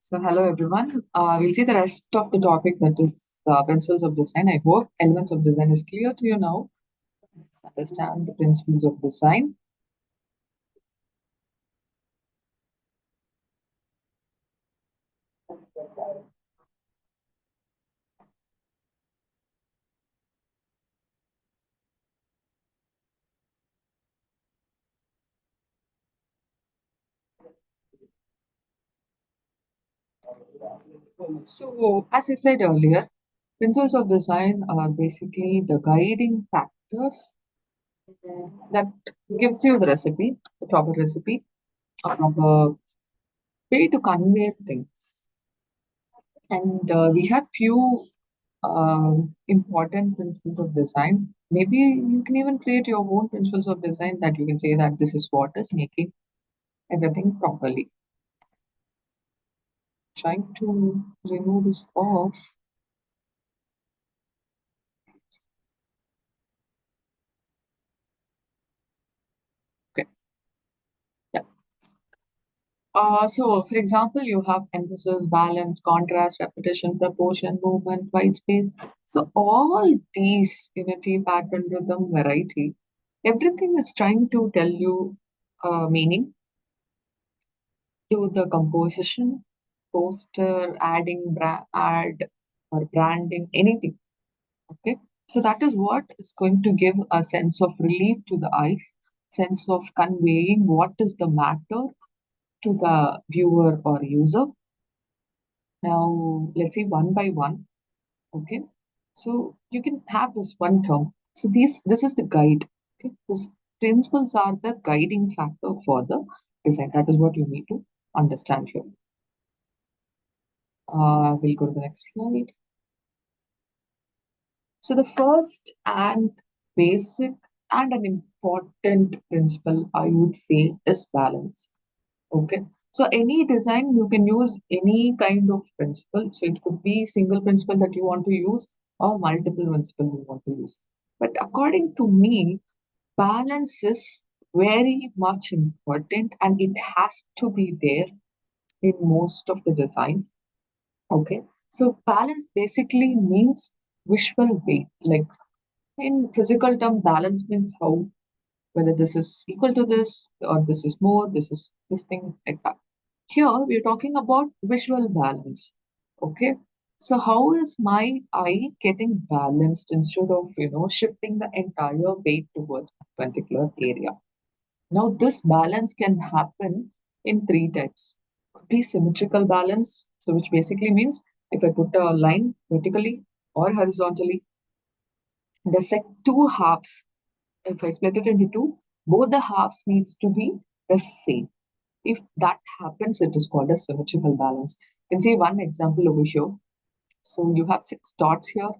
So, hello everyone. We'll see the rest of the topic, that is principles of design. I hope elements of design is clear to you now. Let's understand the principles of design. So, as I said earlier, principles of design are basically the guiding factors that gives you the recipe, the proper recipe, a proper way to convey things. And we have few important principles of design. Maybe you can even create your own principles of design that you can say that this is what is making everything properly. Trying to remove this off. Okay. Yeah. So, for example, you have emphasis, balance, contrast, repetition, proportion, movement, white space. So, all these unity, pattern, rhythm, variety, everything is trying to tell you meaning to the composition, poster, add or branding, anything. Okay. So that is what is going to give a sense of relief to the eyes, sense of conveying what is the matter to the viewer or user. Now let's see one by one. Okay. So you can have this one term. So this is the guide. Okay. These principles are the guiding factor for the design. That is what you need to understand here. We'll go to the next slide. So the first and basic and an important principle I would say is balance. Okay. So any design you can use any kind of principle. So it could be single principle that you want to use or multiple principle you want to use. But according to me, balance is very much important and it has to be there in most of the designs. Okay. So balance basically means visual weight. Like in physical term, balance means how, whether this is equal to this or this is more, this is this thing like that. Here we are talking about visual balance. Okay. So how is my eye getting balanced instead of shifting the entire weight towards a particular area? Now this balance can happen in three types. Could be symmetrical balance, so which basically means if I put a line vertically or horizontally, the two halves, if I split it into two, both the halves needs to be the same. If that happens, it is called a symmetrical balance. You can see one example over here. So you have six dots here.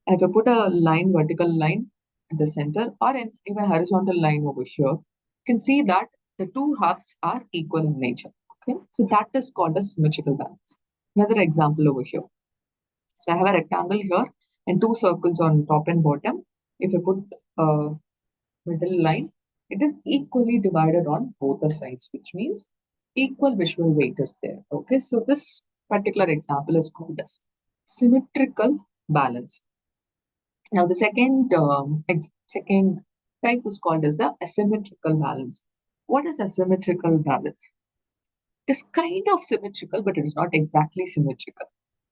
And if I put a line, vertical line at the center, or even a horizontal line over here, you can see that the two halves are equal in nature. Okay, so that is called a symmetrical balance. Another example over here. So I have a rectangle here and two circles on top and bottom. If I put a middle line, it is equally divided on both the sides, which means equal visual weight is there. Okay, so this particular example is called as symmetrical balance. Now, the second type is called as the asymmetrical balance. What is asymmetrical balance? It is kind of symmetrical, but it is not exactly symmetrical.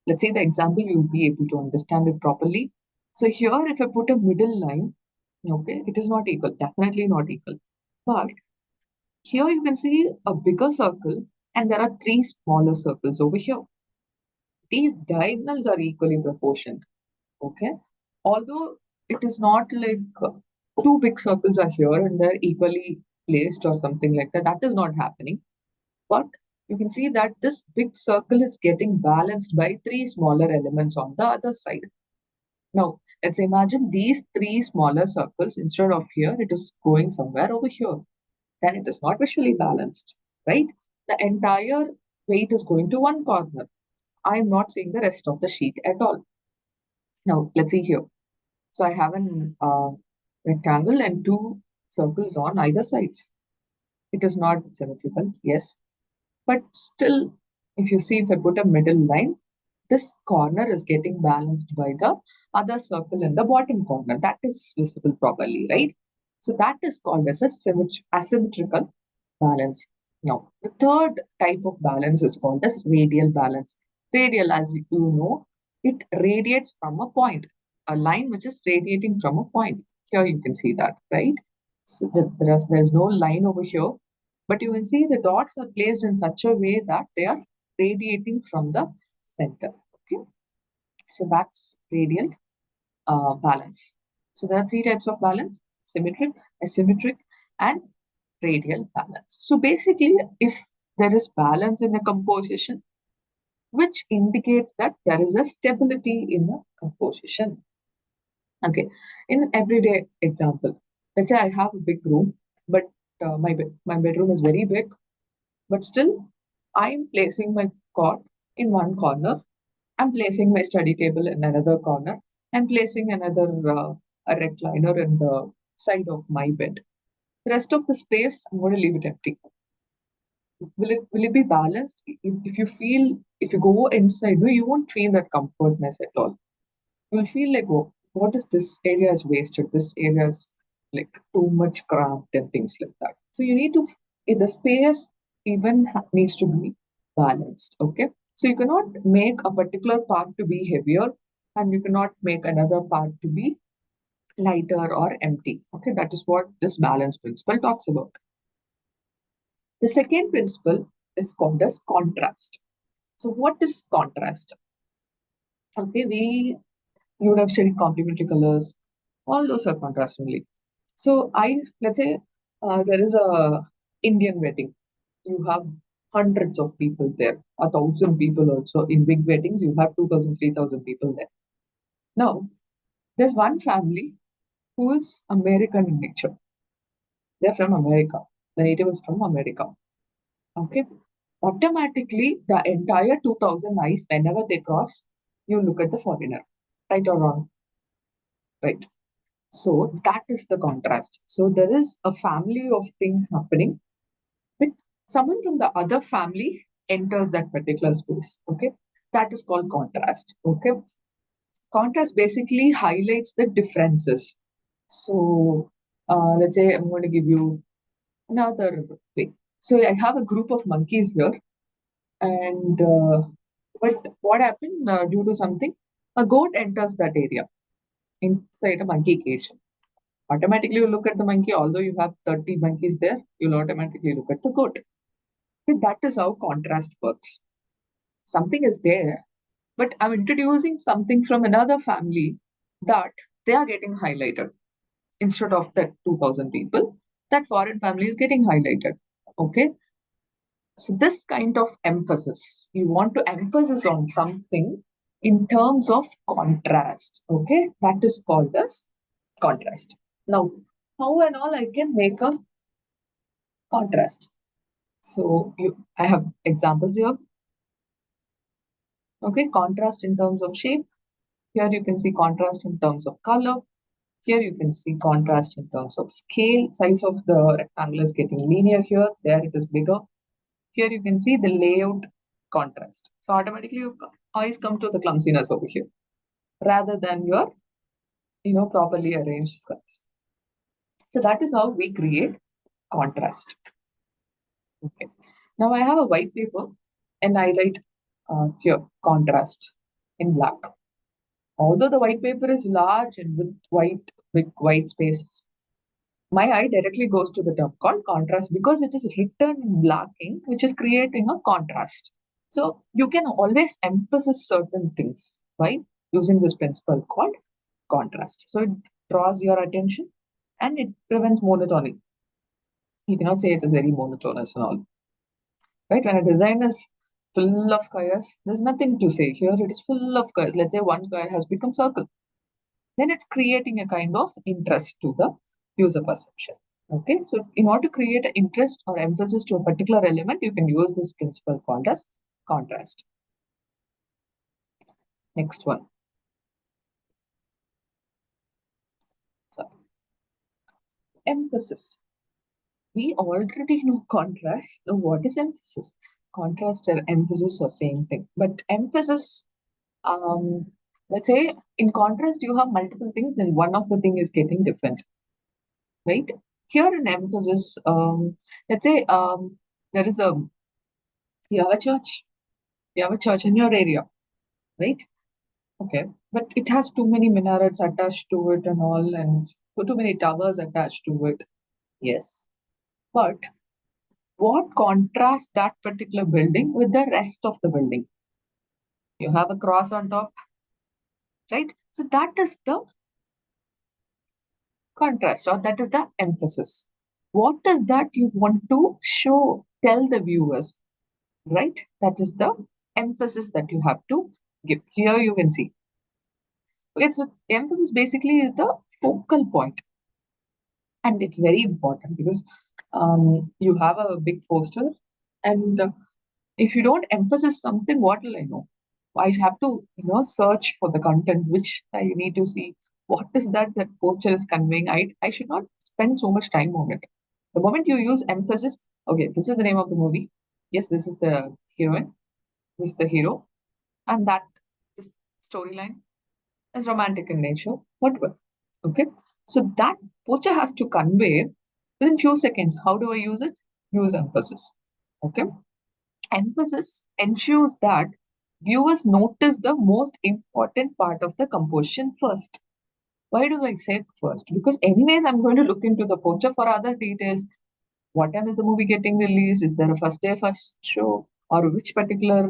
Let's say the example, you'll be able to understand it properly. So here, if I put a middle line, okay, it is not equal, definitely not equal. But here you can see a bigger circle and there are three smaller circles over here. These diagonals are equally proportioned, okay? Although it is not like two big circles are here and they're equally placed or something like that. That is not happening. But you can see that this big circle is getting balanced by three smaller elements on the other side. Now, let's imagine these three smaller circles, instead of here, it is going somewhere over here. Then it is not visually balanced, right? The entire weight is going to one corner. I am not seeing the rest of the sheet at all. Now, let's see here. So I have an rectangle and two circles on either sides. It is not symmetrical, yes, but still If you see, if I put a middle line, this corner is getting balanced by the other circle in the bottom corner. That is visible properly, right? So that is called as a asymmetrical balance. Now, the third type of balance is called as radial balance. Radial, as you know, it radiates from a point, a line which is radiating from a point. Here you can see that, right? So there's no line over here, but you can see the dots are placed in such a way that they are radiating from the center. Okay, so that's radial balance. So there are three types of balance: symmetric, asymmetric, and radial balance. So basically, if there is balance in the composition, which indicates that there is a stability in the composition. Okay, in everyday example, let's say I have a big room, but my bedroom is very big, but still I'm placing my cot in one corner. I'm placing my study table in another corner. I'm placing another a recliner in the side of my bed. The rest of the space, I'm going to leave it empty. Will it be balanced? If you feel, if you go inside, no, you won't feel that comfortness at all. You'll feel like, oh, what is this area is wasted? This area is like too much cramped and things like that. So you need to, the space even needs to be balanced. Okay. So you cannot make a particular part to be heavier and you cannot make another part to be lighter or empty. Okay. That is what this balance principle talks about. The second principle is called as contrast. So what is contrast? Okay, you would have studied complementary colors. All those are contrast only. So let's say there is a Indian wedding. You have hundreds of people there, 1,000 people also. In big weddings, you have 2,000, 3,000 people there. Now, there's one family who is American in nature. They're from America. The native is from America. Okay. Automatically, the entire 2,000 eyes, whenever they cross, you look at the foreigner. Right or wrong? Right. So that is the contrast. So there is a family of thing happening, but someone from the other family enters that particular space. Okay. That is called contrast. Okay. Contrast basically highlights the differences. So let's say I'm going to give you another way. So I have a group of monkeys here, and but what happened due to something? A goat enters that area inside a monkey cage. Automatically, you look at the monkey, although you have 30 monkeys there, you'll automatically look at the goat. So that is how contrast works. Something is there, but I'm introducing something from another family that they are getting highlighted. Instead of that 2,000 people, that foreign family is getting highlighted. Okay. So this kind of emphasis, you want to emphasize on something in terms of contrast. Okay. That is called as contrast. Now, how and all I can make a contrast. So I have examples here. Okay, contrast in terms of shape. Here you can see contrast in terms of color. Here you can see contrast in terms of scale. Size of the rectangle is getting linear here. There it is bigger. Here you can see the layout contrast. So automatically your eyes come to the clumsiness over here rather than your properly arranged squares. So that is how we create contrast. Okay. Now I have a white paper and I write here contrast in black. Although the white paper is large and with big white spaces, my eye directly goes to the term called contrast because it is written in black ink, which is creating a contrast. So you can always emphasize certain things by using this principle called contrast. So it draws your attention and it prevents monotony. You cannot say it is very monotonous and all. Right? When a design is full of squares, there's nothing to say. Here it is full of squares. Let's say one square has become circle. Then it's creating a kind of interest to the user perception. Okay, so in order to create an interest or emphasis to a particular element, you can use this principle called as contrast. Next one. So, emphasis. We already know contrast. Now, what is emphasis? contrast or emphasis are same thing. But emphasis, um, let's say in contrast, you have multiple things, and one of the thing is getting different, right? Here in emphasis, let's say there is a you have a church, you have a church in your area, right? Okay, but it has too many minarets attached to it and all, and too many towers attached to it. Yes, but what contrasts that particular building with the rest of the building? You have a cross on top, right? So that is the contrast, or that is the emphasis. What is that you want to show, tell the viewers, right? That is the emphasis that you have to give. Here you can see. Okay, so emphasis basically is the focal point, and it's very important because you have a big poster, and if you don't emphasize something, what will I know? I have to, search for the content which I need to see. What is that poster is conveying? I should not spend so much time on it. The moment you use emphasis, okay, this is the name of the movie. Yes, this is the heroine. This is the hero, and that this storyline is romantic in nature. Whatever. Okay, so that poster has to convey within few seconds. How do I use it? Use emphasis. Okay, emphasis ensures that viewers notice the most important part of the composition first. Why do I say first? Because, anyways, I'm going to look into the poster for other details. What time is the movie getting released? Is there a first day, first show? Or which particular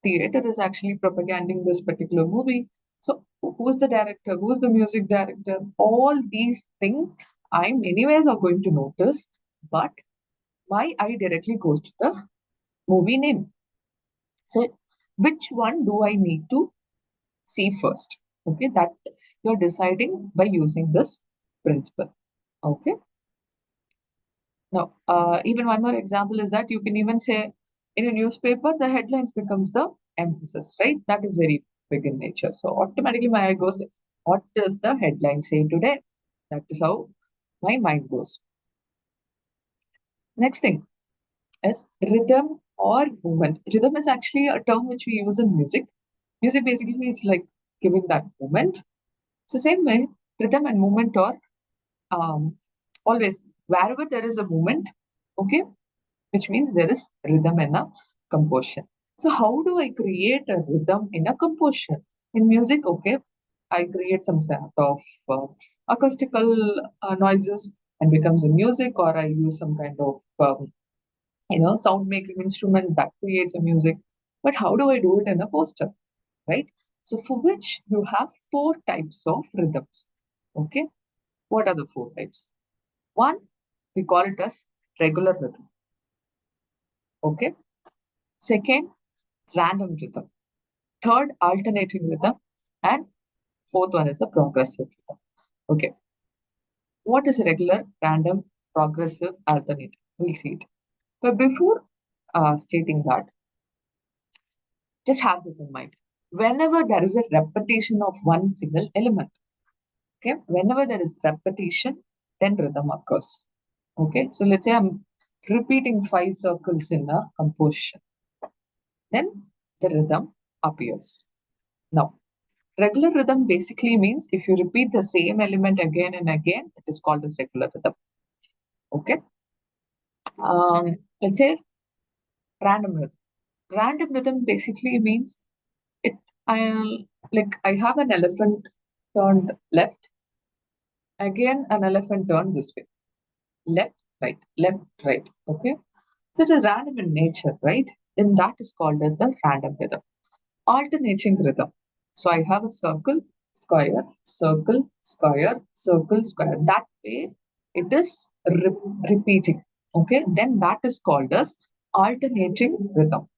theater is actually propaganding this particular movie? So, who's the director? Who's the music director? All these things I'm, anyways, are going to notice, but my eye directly goes to the movie name. So, which one do I need to see first? Okay, that you're deciding by using this principle. Okay. Now, even one more example is that you can even say in a newspaper, the headlines becomes the emphasis, right? That is very big in nature. So automatically my eye goes, what does the headline say today? That is how my mind goes. Next thing is rhythm or movement. Rhythm is actually a term which we use in music. Music basically is like giving that movement. So same way, rhythm and movement are always wherever there is a movement, okay, which means there is rhythm in a composition. So how do I create a rhythm in a composition? In music, okay, I create some sort of acoustical noises and becomes a music, or I use some kind of sound making instruments that creates a music. But how do I do it in a poster, right? So for which you have four types of rhythms. Okay, what are the four types? One, we call it as regular rhythm. Okay. Second, random rhythm. Third, alternating rhythm. And fourth one is a progressive rhythm. Okay. What is regular, random, progressive, alternative? We'll see it. But before stating that, just have this in mind. Whenever there is a repetition of one single element, okay, whenever there is repetition, then rhythm occurs. Okay, so let's say I'm repeating 5 circles in a composition, then the rhythm appears. Now, regular rhythm basically means if you repeat the same element again and again, it is called as regular rhythm. Okay. Let's say random rhythm. Random rhythm basically means it. I have an elephant turned left, again an elephant turned this way, left, right. Okay. So it is random in nature, right? Then that is called as the random rhythm. Alternating rhythm. So I have a circle, square, circle, square, circle, square. That way it is repeating. Okay, then that is called as alternating rhythm.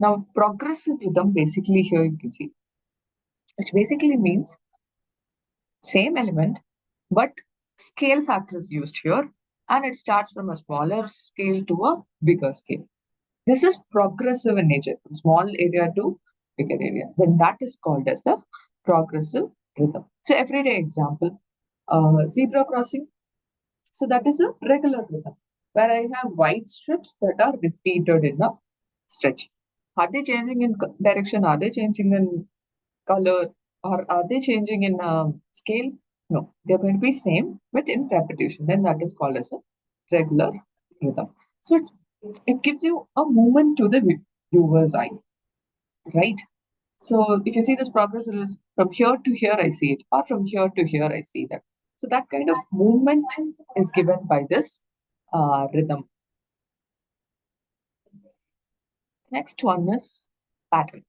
Now, progressive rhythm basically here you can see, which basically means same element, but scale factor is used here, and it starts from a smaller scale to a bigger scale. This is progressive in nature, from small area to bigger area. Then that is called as the progressive rhythm. So everyday example, zebra crossing. So that is a regular rhythm where I have white strips that are repeated in a stretch. Are they changing in direction? Are they changing in color? Or are they changing in scale? No, they're going to be same, but in repetition. Then that is called as a regular rhythm. So it gives you a movement to the viewer's eye, right? So if you see this progress, it is from here to here I see it, or from here to here I see that. So that kind of movement is given by this rhythm. Next one is pattern.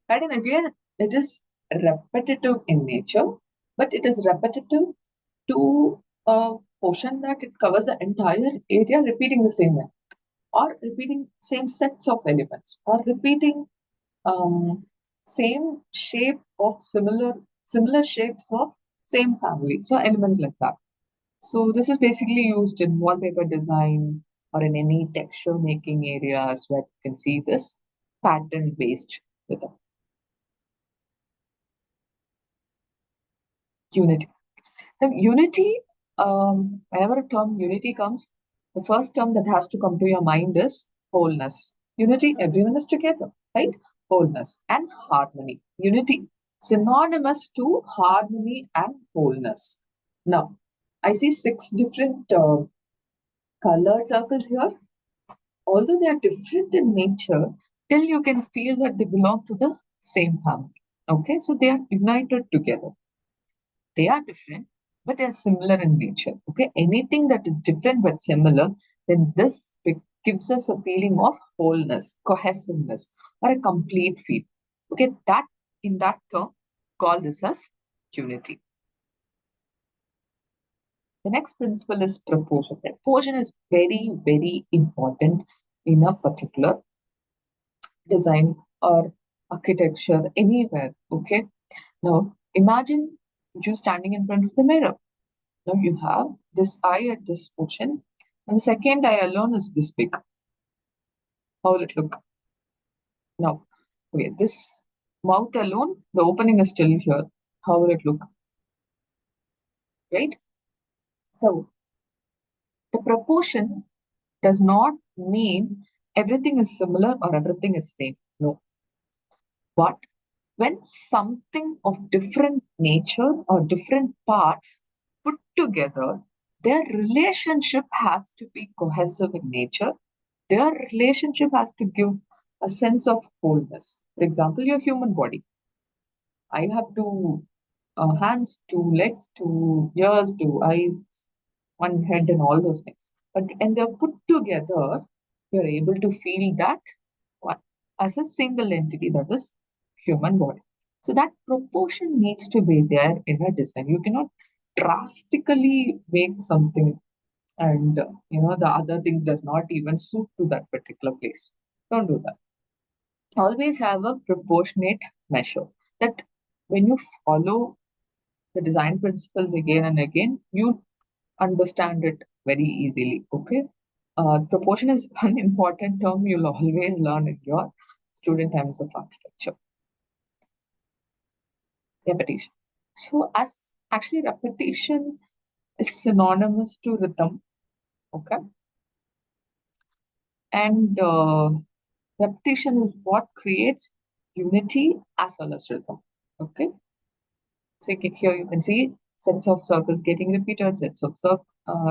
Pattern again, it is repetitive in nature, but it is repetitive to a portion that it covers the entire area, repeating the same way, or repeating same sets of elements, or repeating um, same shape of similar shapes of same family. So elements like that. So this is basically used in wallpaper design or in any texture making areas where you can see this pattern based rhythm. Unity. Now, unity, whenever a term unity comes, the first term that has to come to your mind is wholeness. Unity, everyone is together, right? Wholeness and harmony. Unity, synonymous to harmony and wholeness. Now, I see six different colored circles here. Although they are different in nature, still you can feel that they belong to the same family. Okay, so they are united together. They are different, but they are similar in nature. Okay, anything that is different but similar, then this gives us a feeling of wholeness, cohesiveness, or a complete feel. Okay, that in that term, call this as unity. The next principle is proportion. Proportion is very, very important in a particular design or architecture anywhere. Okay, now imagine you standing in front of the mirror. Now you have this eye at this position, and the second eye alone is this big. How will it look? Now, okay, this mouth alone, the opening is still here. How will it look? Right? So the proportion does not mean everything is similar or everything is same. No. But when something of different nature or different parts put together, their relationship has to be cohesive in nature. Their relationship has to give a sense of wholeness. For example, your human body. I have two hands, two legs, two ears, two eyes, one head, and all those things. But and they're put together, you're able to feel that one as a single entity, that is human body. So that proportion needs to be there in a design. You cannot drastically make something and the other things does not even suit to that particular place. Don't do that. Always have a proportionate measure that when you follow the design principles again and again, you understand it very easily. Okay. Proportion is one important term you'll always learn in your student times of architecture. Repetition. So as actually repetition is synonymous to rhythm. Okay. And repetition is what creates unity as well as rhythm. Okay. So here you can see sets of circles getting repeated, sets of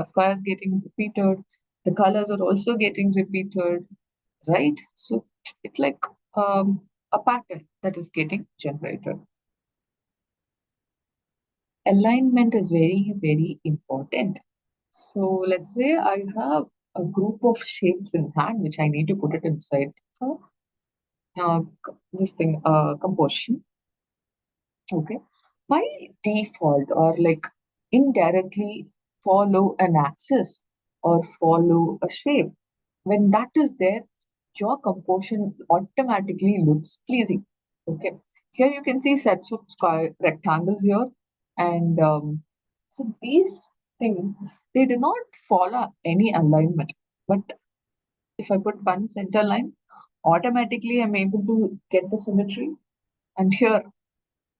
squares getting repeated. The colors are also getting repeated, right? So it's like a pattern that is getting generated. Alignment is very, very important. So let's say I have a group of shapes in hand, which I need to put it inside uh, this thing, composition. Okay. By default or like indirectly follow an axis or follow a shape. When that is there, your composition automatically looks pleasing. Okay. Here you can see sets of square rectangles here. And so these things, they do not follow any alignment. But if I put one center line, automatically I'm able to get the symmetry. And here,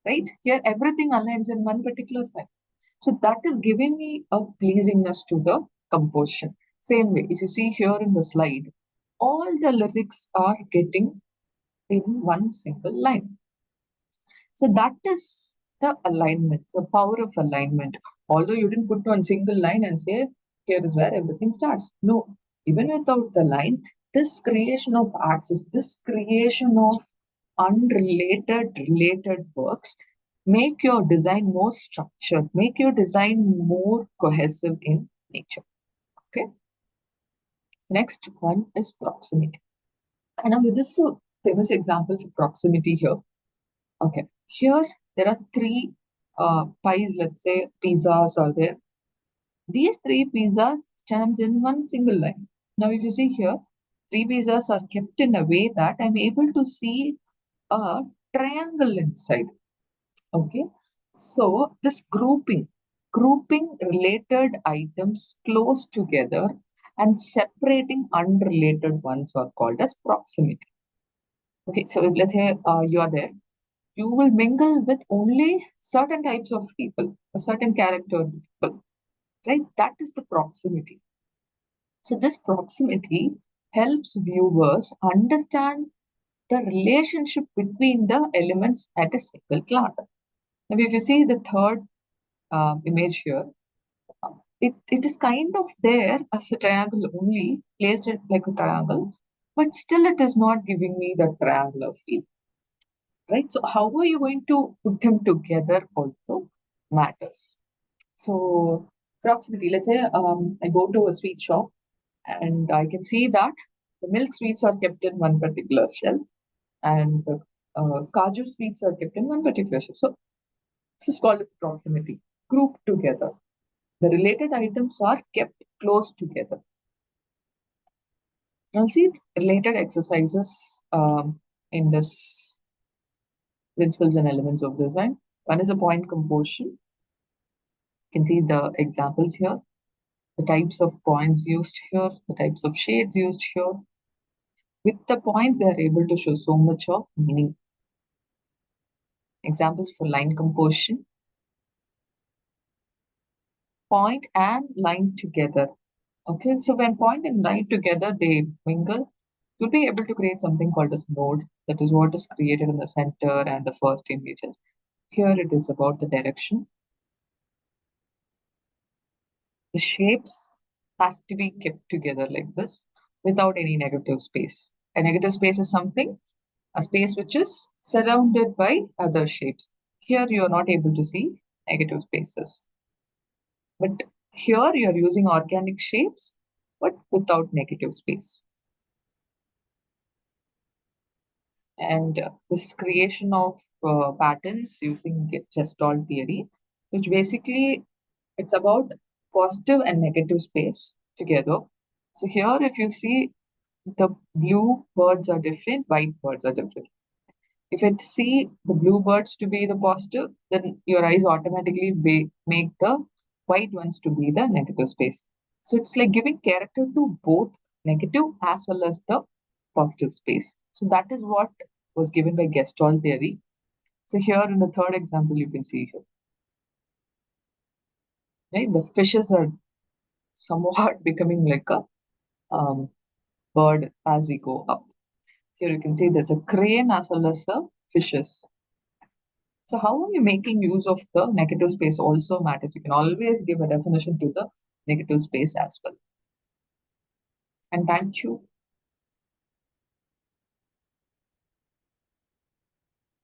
right? Here, everything aligns in one particular line. So that is giving me a pleasingness to the composition. Same way, if you see here in the slide, all the lyrics are getting in one single line. So that is the alignment, the power of alignment. Although you didn't put one single line and say, here is where everything starts. No, even without the line, this creation of axis, this creation of unrelated related works make your design more structured, make your design more cohesive in nature. Okay. Next one is proximity. And now with this famous example for proximity here. Okay, here there are three pies, let's say pizzas are there. These three pizzas stands in one single line. Now if you see here, three pizzas are kept in a way that I'm able to see a triangle inside. Okay, so this grouping related items close together and separating unrelated ones are called as proximity. Okay, so let's say you are there, you will mingle with only certain types of people, a certain character of people, right? That is the proximity. So this proximity helps viewers understand the relationship between the elements at a single glance. Now, if you see the third image here, it is kind of there as a triangle only, placed it like a triangle, but still it is not giving me the triangular feel, right? So how are you going to put them together also matters. So proximity, let's say I go to a sweet shop and I can see that the milk sweets are kept in one particular shelf and the kaju sweets are kept in one particular shelf. So this is called as proximity, grouped together. The related items are kept close together. I'll see related exercises in this principles and elements of design. One is a point composition. You can see the examples here, the types of points used here, the types of shades used here. With the points, they are able to show so much of meaning. Examples for line composition. Point and line together. Okay, so when point and line together, they mingle. You'll be able to create something called as node. That is what is created in the center and the first images. Here it is about the direction. The shapes has to be kept together like this without any negative space. A negative space is something, a space which is surrounded by other shapes. Here you are not able to see negative spaces. But here you are using organic shapes, but without negative space. And this is creation of patterns using Gestalt theory, which basically it's about positive and negative space together. So here, if you see the blue birds are different, white birds are different. If it see the blue birds to be the positive, then your eyes automatically make the white ones to be the negative space. So it's like giving character to both negative as well as the positive space. So that is what was given by Gestalt theory. So here in the third example, you can see here, right? The fishes are somewhat becoming like a bird as we go up. Here you can see there's a crane as well as the fishes. So how are you making use of the negative space also matters. You can always give a definition to the negative space as well. And thank you.